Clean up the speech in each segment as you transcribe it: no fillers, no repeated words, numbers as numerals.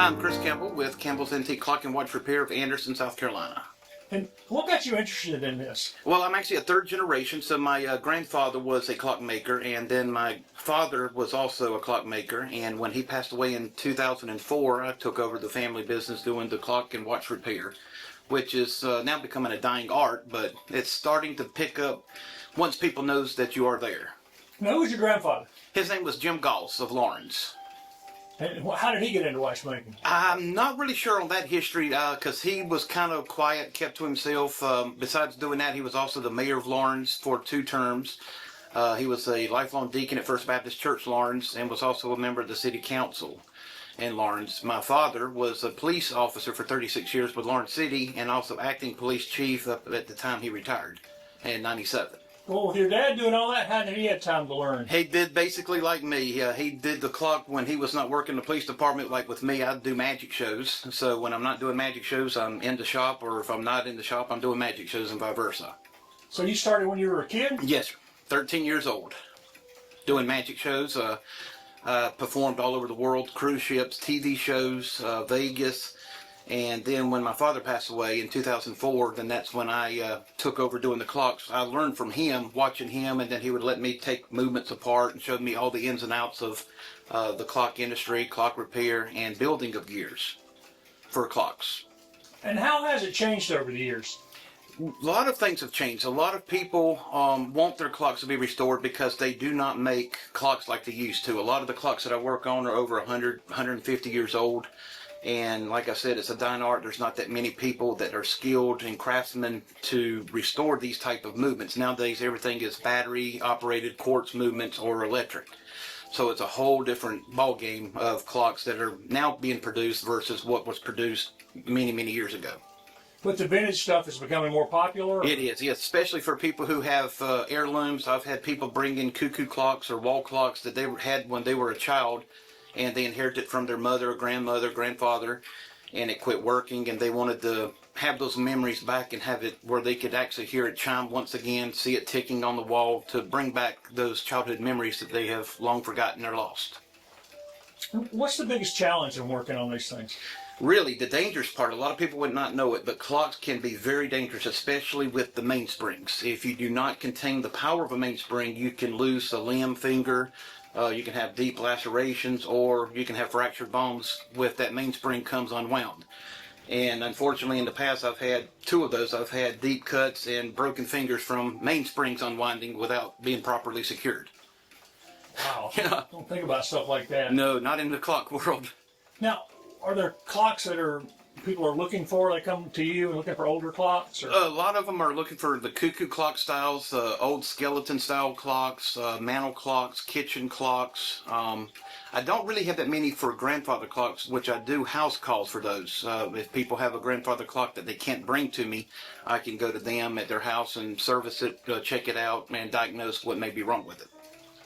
I'm Chris Campbell with Campbell's Antique Clock and Watch Repair of Anderson, South Carolina. And what got you interested in this? Well, I'm actually a third generation, so my grandfather was a clockmaker, and then my father was also a clockmaker, and when he passed away in 2004, I took over the family business doing the clock and watch repair, which is now becoming a dying art, but it's starting to pick up once people knows that you are there. Now, who was your grandfather? His name was Jim Goss of Lawrence. And how did he get into watchmaking? I'm not really sure on that history because he was kind of quiet, kept to himself. Besides doing that, he was also the mayor of Lawrence for 2 terms. He was a lifelong deacon at First Baptist Church Lawrence and was also a member of the city council in Lawrence. My father was a police officer for 36 years with Lawrence City and also acting police chief up at the time he retired in '97. Well, with your dad doing all that, how did he have time to learn? He did basically like me. He did the clock when he was not working in the police department. Like with me, I'd do magic shows. So when I'm not doing magic shows, I'm in the shop, or if I'm not in the shop, I'm doing magic shows and vice versa. So you started when you were a kid? Yes, sir. 13 years old. Doing magic shows. Performed all over the world, cruise ships, TV shows, Vegas. And then when my father passed away in 2004, then that's when I took over doing the clocks. I learned from him, watching him, and then he would let me take movements apart and showed me all the ins and outs of the clock industry, clock repair, and building of gears for clocks. And how has it changed over the years? A lot of things have changed. A lot of people want their clocks to be restored because they do not make clocks like they used to. A lot of the clocks that I work on are over 100, 150 years old. And like I said, it's a dying art. There's not that many people that are skilled and craftsmen to restore these type of movements. Nowadays, everything is battery-operated quartz movements or electric. So it's a whole different ball game of clocks that are now being produced versus what was produced many, many years ago. But the vintage stuff is becoming more popular? It is, yes, especially for people who have heirlooms. I've had people bring in cuckoo clocks or wall clocks that they had when they were a child, and they inherited it from their mother, grandmother, grandfather, and it quit working, and they wanted to have those memories back and have it where they could actually hear it chime once again, see it ticking on the wall to bring back those childhood memories that they have long forgotten or lost. What's the biggest challenge in working on these things? Really, the dangerous part, a lot of people would not know it, but clocks can be very dangerous, especially with the mainsprings. If you do not contain the power of a mainspring, you can lose a limb, finger, you can have deep lacerations, or you can have fractured bones with that mainspring comes unwound. And unfortunately, in the past, I've had 2 of those. I've had deep cuts and broken fingers from mainsprings unwinding without being properly secured. Wow. Yeah. Don't think about stuff like that. No, not in the clock world. Now, are there clocks that people are looking for? They come to you and looking for older clocks? Or? A lot of them are looking for the cuckoo clock styles, old skeleton style clocks, mantle clocks, kitchen clocks. I don't really have that many for grandfather clocks, which I do house calls for those. If people have a grandfather clock that they can't bring to me, I can go to them at their house and service it, check it out, and diagnose what may be wrong with it.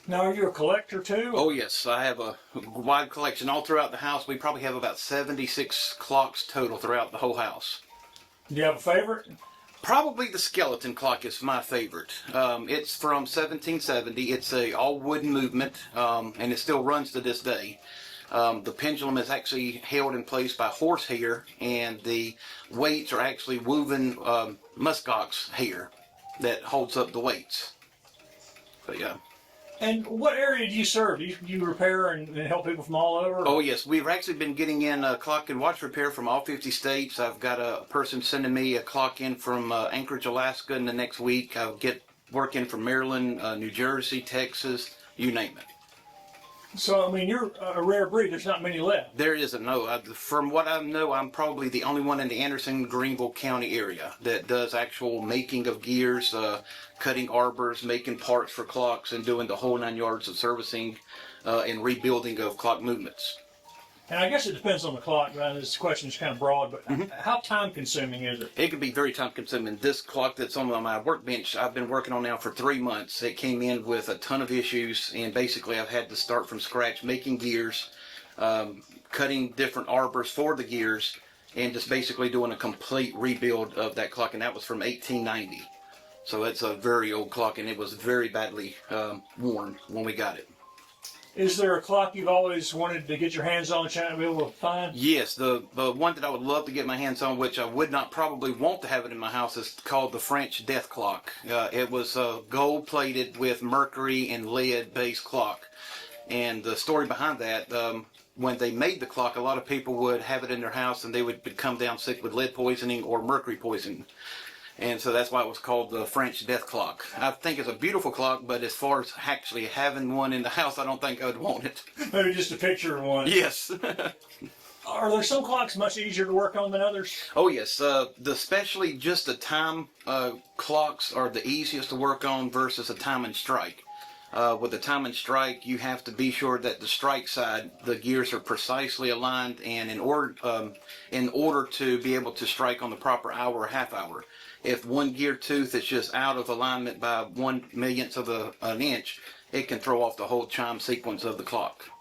Now, are you a collector too? Oh yes, I have a wide collection all throughout the house. We probably have about 76 clocks total throughout the whole house. Do you have a favorite? Probably the skeleton clock is my favorite. It's from 1770. It's a all wooden movement, and it still runs to this day. The pendulum is actually held in place by horsehair, and the weights are actually woven muskox hair that holds up the weights. So yeah. And what area do you serve? Do you repair and help people from all over? Oh yes, we've actually been getting in clock and watch repair from all 50 states. I've got a person sending me a clock in from Anchorage, Alaska in the next week. I'll get work in from Maryland, New Jersey, Texas, you name it. So, I mean, you're a rare breed. There's not many left. There isn't, no. From what I know, I'm probably the only one in the Anderson-Greenville County area that does actual making of gears, cutting arbors, making parts for clocks, and doing the whole 9 yards of servicing and rebuilding of clock movements. And I guess it depends on the clock. Right? This question is kind of broad, but how time-consuming is it? It can be very time-consuming. This clock that's on my workbench, I've been working on now for 3 months. It came in with a ton of issues, and basically I've had to start from scratch making gears, cutting different arbors for the gears, and just basically doing a complete rebuild of that clock, and that was from 1890. So it's a very old clock, and it was very badly worn when we got it. Is there a clock you've always wanted to get your hands on, trying to be able to find? Yes, the one that I would love to get my hands on, which I would not probably want to have it in my house, is called the French death clock. It was gold plated with mercury and lead based clock. And the story behind that, when they made the clock, a lot of people would have it in their house and they would come down sick with lead poisoning or mercury poisoning. And so that's why it was called the French death clock. I think it's a beautiful clock, but as far as actually having one in the house, I don't think I would want it. Maybe just a picture of one. Yes. Are there some clocks much easier to work on than others? Oh yes, especially just the time clocks are the easiest to work on versus a time and strike. With the time and strike, you have to be sure that the strike side, the gears are precisely aligned, and in order to be able to strike on the proper hour or half hour. If one gear tooth is just out of alignment by 1/1,000,000th of an inch, it can throw off the whole chime sequence of the clock.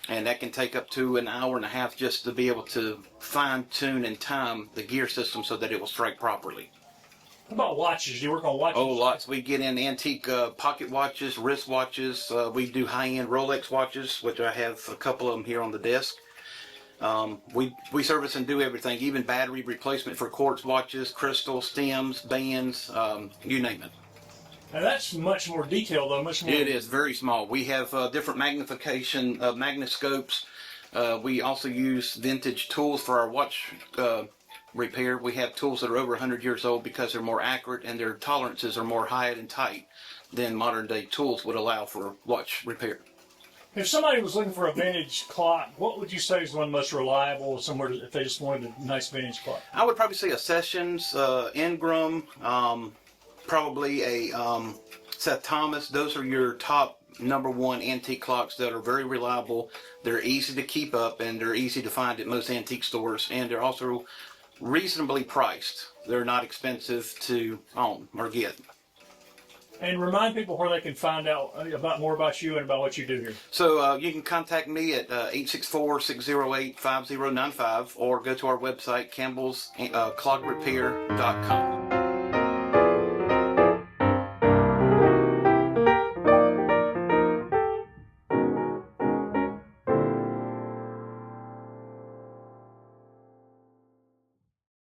And that can take up to an hour and a half just to be able to fine tune and time the gear system so that it will strike properly. How about watches? Do you work on watches? Oh, lots. We get in antique pocket watches, wrist watches. We do high-end Rolex watches, which I have a couple of them here on the desk. We service and do everything, even battery replacement for quartz watches, crystal, stems, bands, you name it. Now that's much more detailed, though. Much more. It is very small. We have different magnification magnoscopes. We also use vintage tools for our watch repair. We have tools that are over 100 years old because they're more accurate and their tolerances are more high and tight than modern day tools would allow for watch repair. If somebody was looking for a vintage clock, what would you say is the one most reliable somewhere if they just wanted a nice vintage clock? I would probably say a Sessions, Ingram, probably a Seth Thomas. Those are your top #1 antique clocks that are very reliable. They're easy to keep up and they're easy to find at most antique stores, and they're also reasonably priced. They're not expensive to own or get. And remind people where they can find out more about you and about what you do here. So you can contact me at 864-608-5095 or go to our website, Cambell's clockrepair.com.